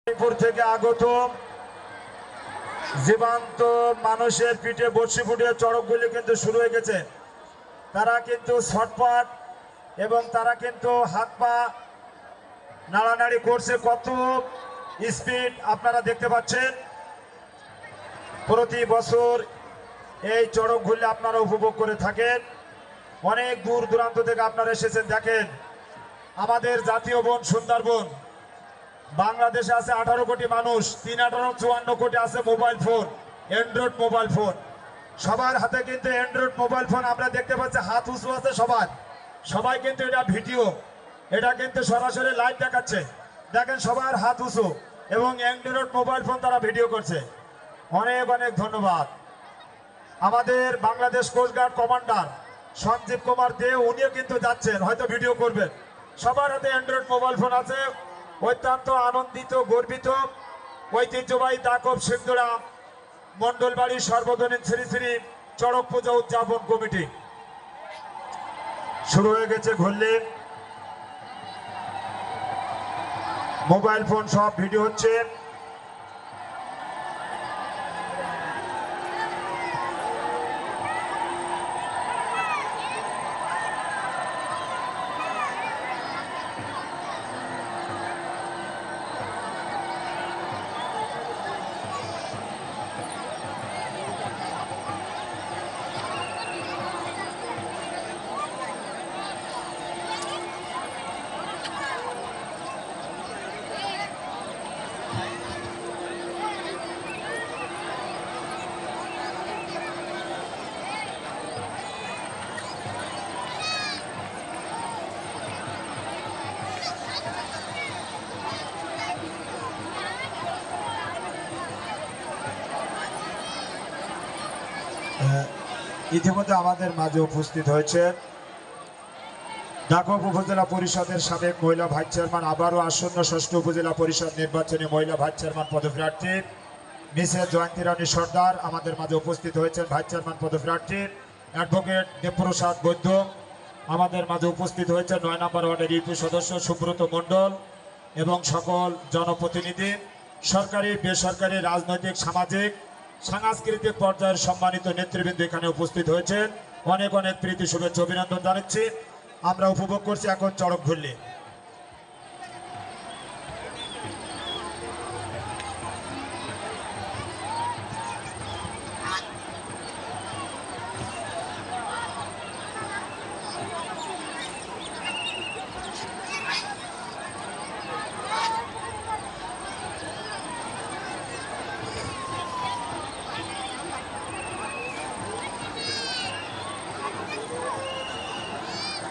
থেকে আগত জীবন্ত মানুষের পিঠে বর্ষি ফুটিয়ে চড়কগুলি কিন্তু শুরু হয়ে গেছে। তারা কিন্তু ছটফট এবং তারা কিন্তু হাত পা নাড়ানাড়ি করছে। কত স্পিড আপনারা দেখতে পাচ্ছেন। প্রতি বছর এই চড়কগুলি আপনারা উপভোগ করে থাকেন। অনেক দূর দূরান্ত থেকে আপনারা এসেছেন। দেখেন, আমাদের জাতীয় বন সুন্দরবন, বাংলাদেশে আছে 18 কোটি মানুষ, 3-54 কোটি আছে mobile phone, Android mobile phone. সবার হাতে কিন্তু অ্যান্ড্রয়েড মোবাইল ফোন আমরা দেখতে পাচ্ছি, হাত উঁচু আছে সবার। সবাই কিন্তু এটা ভিডিও, এটা কিন্তু সরাসরি লাইভ দেখাচ্ছে। দেখেন সবার হাত উঁচু এবং অ্যান্ড্রয়েড মোবাইল ফোন তারা ভিডিও করছে। অনেক অনেক ধন্যবাদ। আমাদের বাংলাদেশ কোস্টগার্ড কমান্ডার সঞ্জীব কুমার দে, উনিও কিন্তু যাচ্ছেন, হয়তো ভিডিও করবেন। সবার হাতে অ্যান্ড্রয়েড মোবাইল ফোন আছে। অত্যন্ত আনন্দিত, গর্বিত। ঐতিহ্যবাহী দাকব সিংদুরা মন্ডল বাড়ির সর্বজনীন শ্রী শ্রী চড়ক পূজা উদযাপন কমিটি শুরু হয়ে গেছে। ঘুরলে মোবাইল ফোন সব ভিডিও হচ্ছে। ইতিমধ্যে আমাদের মাঝে উপস্থিত হয়েছে দাকব উপজেলা পরিষদের সাবেক মহিলা ভাইস চেয়ারম্যান, আবারও আসন্ন ৬ষ্ঠ উপজেলা পরিষদ নির্বাচনে মহিলা ভাইস চেয়ারম্যান পদপ্রার্থী মিসেস জয়ন্তী রানী সর্দার আমাদের মাঝে উপস্থিত হয়েছেন। ভাইস চেয়ারম্যান পদপ্রার্থী অ্যাডভোকেট দেবপ্রসাদ বৈদ্য আমাদের মাঝে উপস্থিত হয়েছে। ৯ নম্বর ওয়ার্ডের ইউপি সদস্য সুব্রত মণ্ডল এবং সকল জনপ্রতিনিধি, সরকারি বেসরকারি রাজনৈতিক সামাজিক সাংস্কৃতিক পর্যায়ের সম্মানিত নেতৃবৃন্দ এখানে উপস্থিত হয়েছেন। অনেক অনেক প্রীতি শুভেচ্ছা অভিনন্দন জানাচ্ছি। আমরা উপভোগ করছি এখন চড়ক ঘুরলি।